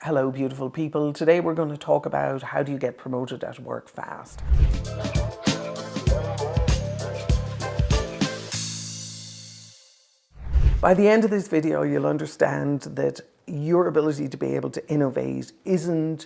Hello, beautiful people. Today we're going to talk about how do you get promoted at work fast. By the end of this video, you'll understand that your ability to be able to innovate isn't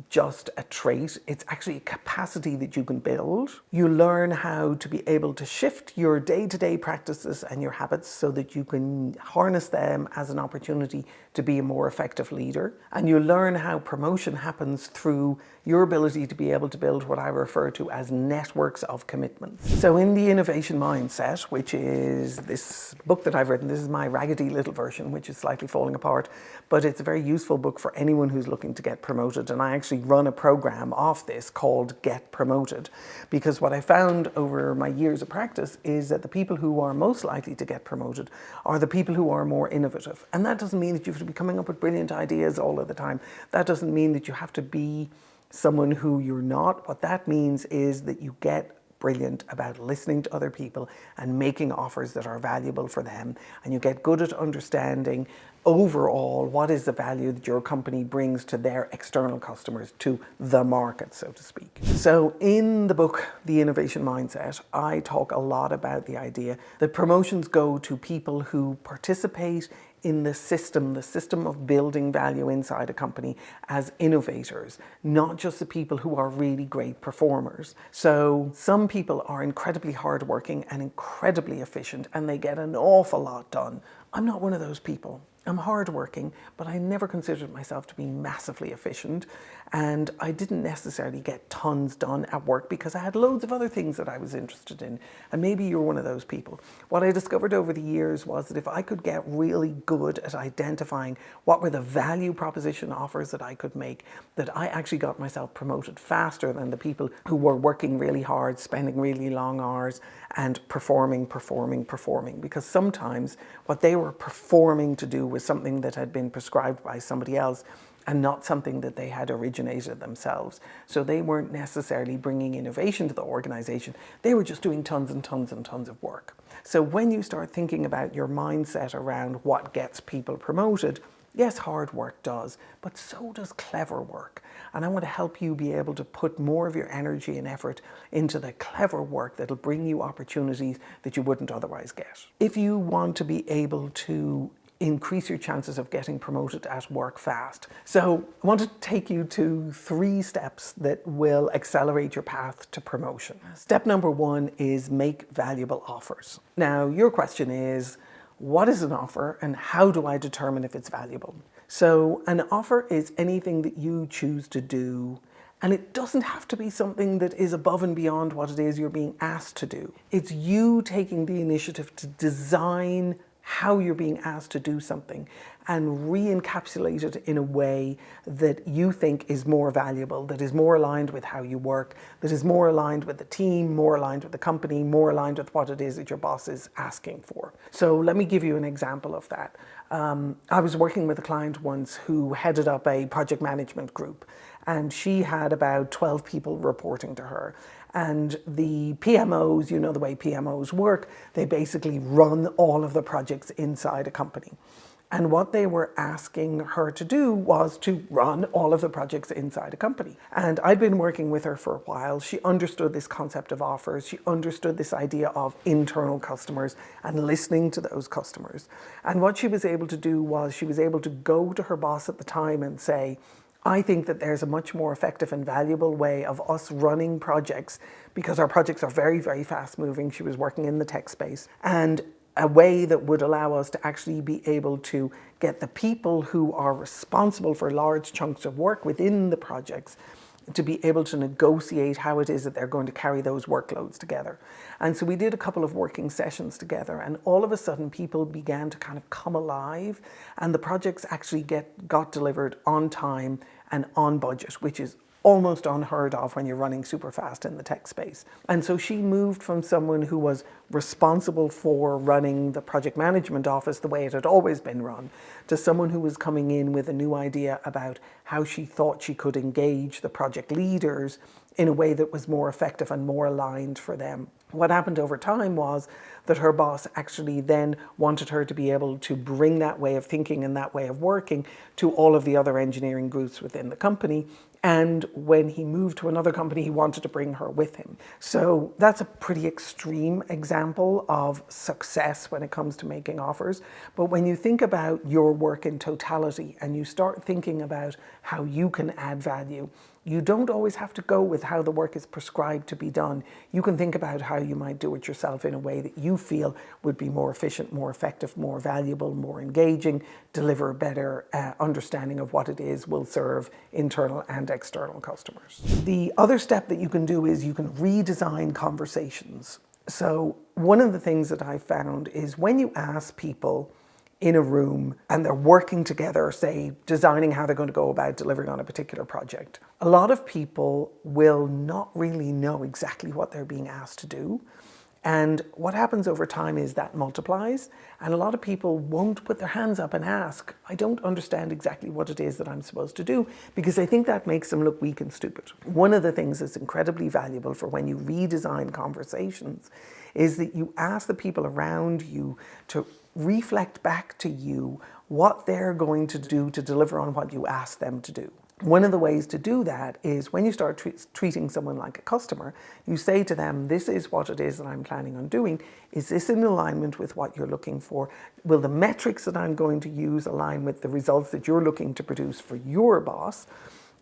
just a trait, it's actually a capacity that you can build. You learn how to be able to shift your day-to-day practices and your habits so that you can harness them as an opportunity to be a more effective leader. And you learn how promotion happens through your ability to be able to build what I refer to as networks of commitments. So in the Innovation Mindset, which is this book that I've written, this is my raggedy little version, which is slightly falling apart, but it's a very useful book for anyone who's looking to get promoted. And I actually run a program off this called Get Promoted, because what I found over my years of practice is that the people who are most likely to get promoted are the people who are more innovative. And that doesn't mean that you have to be coming up with brilliant ideas all of the time. That doesn't mean that you have to be someone who you're not. What that means is that you get brilliant about listening to other people and making offers that are valuable for them, and you get good at understanding overall what is the value that your company brings to their external customers, to the market, so to speak. So in the book, The Innovation Mindset, I talk a lot about the idea that promotions go to people who participate in the system of building value inside a company as innovators, not just the people who are really great performers. So some people are incredibly hardworking and incredibly efficient, and they get an awful lot done. I'm not one of those people. I'm hardworking, but I never considered myself to be massively efficient, and I didn't necessarily get tons done at work because I had loads of other things that I was interested in, and maybe you're one of those people. What I discovered over the years was that if I could get really good at identifying what were the value proposition offers that I could make, that I actually got myself promoted faster than the people who were working really hard, spending really long hours, and performing, because sometimes what they were performing to do was something that had been prescribed by somebody else and not something that they had originated themselves. So they weren't necessarily bringing innovation to the organization. They were just doing tons and tons and tons of work. So when you start thinking about your mindset around what gets people promoted, yes, hard work does, but so does clever work. And I want to help you be able to put more of your energy and effort into the clever work that'll bring you opportunities that you wouldn't otherwise get. If you want to be able to increase your chances of getting promoted at work fast. So I want to take you to 3 steps that will accelerate your path to promotion. Step number 1 is make valuable offers. Now, your question is, what is an offer and how do I determine if it's valuable? So an offer is anything that you choose to do, and it doesn't have to be something that is above and beyond what it is you're being asked to do. It's you taking the initiative to design how you're being asked to do something and re-encapsulate it in a way that you think is more valuable, that is more aligned with how you work, that is more aligned with the team, more aligned with the company, more aligned with what it is that your boss is asking for. So let me give you an example of that. I was working with a client once who headed up a project management group, and she had about 12 people reporting to her. And the PMOs, you know the way PMOs work, they basically run all of the projects inside a company. And what they were asking her to do was to run all of the projects inside a company. And I'd been working with her for a while. She understood this concept of offers. She understood this idea of internal customers and listening to those customers. And what she was able to do was she was able to go to her boss at the time and say, I think that there's a much more effective and valuable way of us running projects, because our projects are very, very fast moving. She was working in the tech space, and a way that would allow us to actually be able to get the people who are responsible for large chunks of work within the projects to be able to negotiate how it is that they're going to carry those workloads together. And so we did a couple of working sessions together, and all of a sudden people began to kind of come alive, and the projects actually got delivered on time and on budget, which is almost unheard of when you're running super fast in the tech space. And so she moved from someone who was responsible for running the project management office the way it had always been run, to someone who was coming in with a new idea about how she thought she could engage the project leaders in a way that was more effective and more aligned for them. What happened over time was that her boss actually then wanted her to be able to bring that way of thinking and that way of working to all of the other engineering groups within the company. And when he moved to another company, he wanted to bring her with him. So that's a pretty extreme example of success when it comes to making offers. But when you think about your work in totality and you start thinking about how you can add value, you don't always have to go with how the work is prescribed to be done. You can think about how you might do it yourself in a way that you feel would be more efficient, more effective, more valuable, more engaging, deliver a better understanding of what it is will serve internal and external customers. The other step that you can do is you can redesign conversations. So one of the things that I found is when you ask people in a room and they're working together, say designing how they're going to go about delivering on a particular project, a lot of people will not really know exactly what they're being asked to do. And what happens over time is that multiplies, and a lot of people won't put their hands up and ask, I don't understand exactly what it is that I'm supposed to do, because they think that makes them look weak and stupid. One of the things that's incredibly valuable for when you redesign conversations is that you ask the people around you to reflect back to you what they're going to do to deliver on what you ask them to do. One of the ways to do that is when you start treating someone like a customer, you say to them, this is what it is that I'm planning on doing. Is this in alignment with what you're looking for? Will the metrics that I'm going to use align with the results that you're looking to produce for your boss?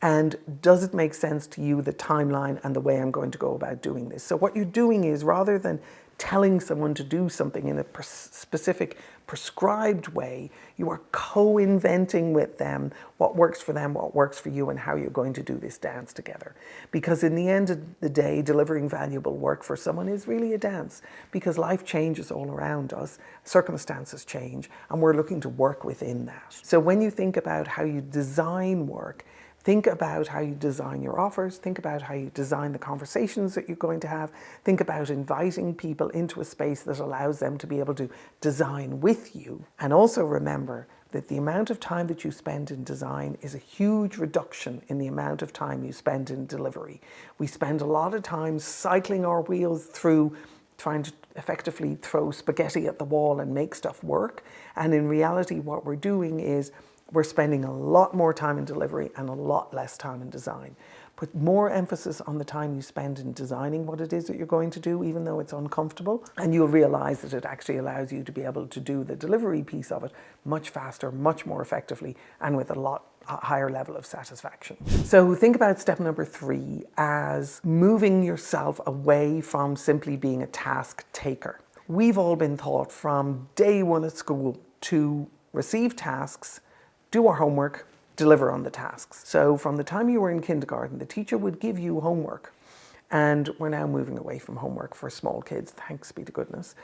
And does it make sense to you, the timeline and the way I'm going to go about doing this? So what you're doing is, rather than telling someone to do something in a specific prescribed way, you are co-inventing with them what works for them, what works for you, and how you're going to do this dance together. Because in the end of the day, delivering valuable work for someone is really a dance, because life changes all around us, circumstances change, and we're looking to work within that. So when you think about how you design work, think about how you design your offers, think about how you design the conversations that you're going to have, think about inviting people into a space that allows them to be able to design with you. And also remember that the amount of time that you spend in design is a huge reduction in the amount of time you spend in delivery. We spend a lot of time cycling our wheels through trying to effectively throw spaghetti at the wall and make stuff work. And in reality, what we're doing is we're spending a lot more time in delivery and a lot less time in design. Put more emphasis on the time you spend in designing what it is that you're going to do, even though it's uncomfortable, and you'll realize that it actually allows you to be able to do the delivery piece of it much faster, much more effectively, and with a higher level of satisfaction. So think about step number 3 as moving yourself away from simply being a task taker. We've all been taught from day one at school to receive tasks, do our homework, deliver on the tasks. So from the time you were in kindergarten, the teacher would give you homework. And we're now moving away from homework for small kids, thanks be to goodness.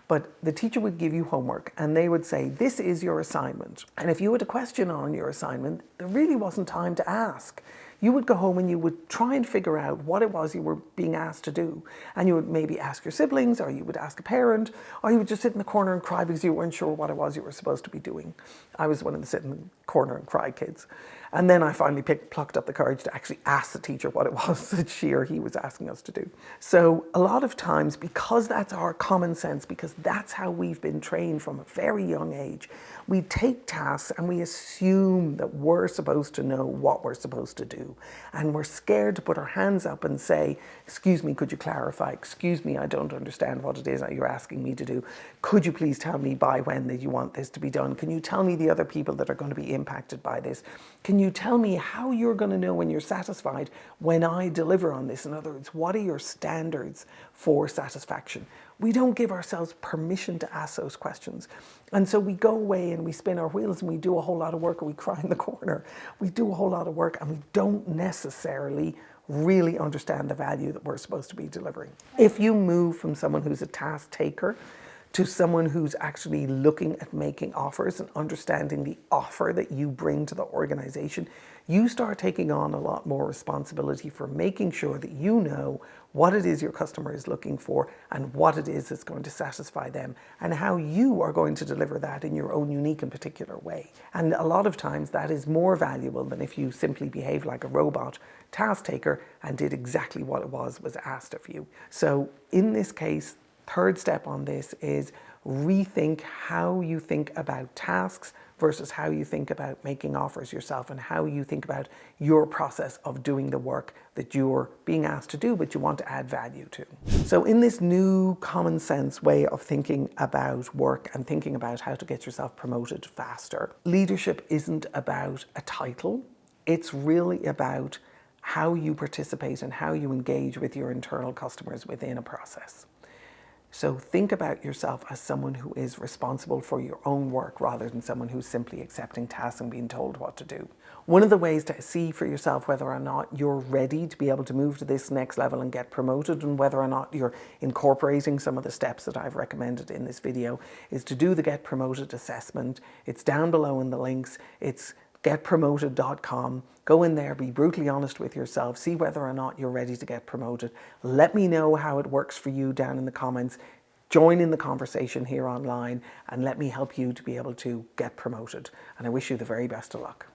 But the teacher would give you homework and they would say, this is your assignment. And if you had a question on your assignment, there really wasn't time to ask. You would go home and you would try and figure out what it was you were being asked to do. And you would maybe ask your siblings, or you would ask a parent, or you would just sit in the corner and cry because you weren't sure what it was you were supposed to be doing. I was one of the sit in the corner and cry kids. And then I finally plucked up the courage to actually ask the teacher what it was that she or he was asking us to do. So a lot of times, because that's our common sense, because that's how we've been trained from a very young age, we take tasks and we assume that we're supposed to know what we're supposed to do. And we're scared to put our hands up and say, excuse me, could you clarify? Excuse me, I don't understand what it is that you're asking me to do. Could you please tell me by when that you want this to be done? Can you tell me the other people that are going to be impacted by this? Can you tell me how you're going to know when you're satisfied when I deliver on this? In other words, what are your standards for satisfaction? We don't give ourselves permission to ask those questions. And so we go away and we spin our wheels and we do a whole lot of work, or we cry in the corner. We do a whole lot of work and we don't necessarily really understand the value that we're supposed to be delivering. If you move from someone who's a task taker to someone who's actually looking at making offers and understanding the offer that you bring to the organization, you start taking on a lot more responsibility for making sure that you know what it is your customer is looking for and what it is that's going to satisfy them, and how you are going to deliver that in your own unique and particular way. And a lot of times that is more valuable than if you simply behave like a robot task taker and did exactly what it was asked of you. So in this case, Third step on this is rethink how you think about tasks versus how you think about making offers yourself, and how you think about your process of doing the work that you're being asked to do but you want to add value to. So in this new common sense way of thinking about work and thinking about how to get yourself promoted faster, leadership isn't about a title. It's really about how you participate and how you engage with your internal customers within a process. So think about yourself as someone who is responsible for your own work rather than someone who's simply accepting tasks and being told what to do. One of the ways to see for yourself whether or not you're ready to be able to move to this next level and get promoted, and whether or not you're incorporating some of the steps that I've recommended in this video, is to do the Get Promoted assessment. It's down below in the links. It's getpromoted.com. Go in there, be brutally honest with yourself, see whether or not you're ready to get promoted. Let me know how it works for you down in the comments. Join in the conversation here online and let me help you to be able to get promoted. And I wish you the very best of luck.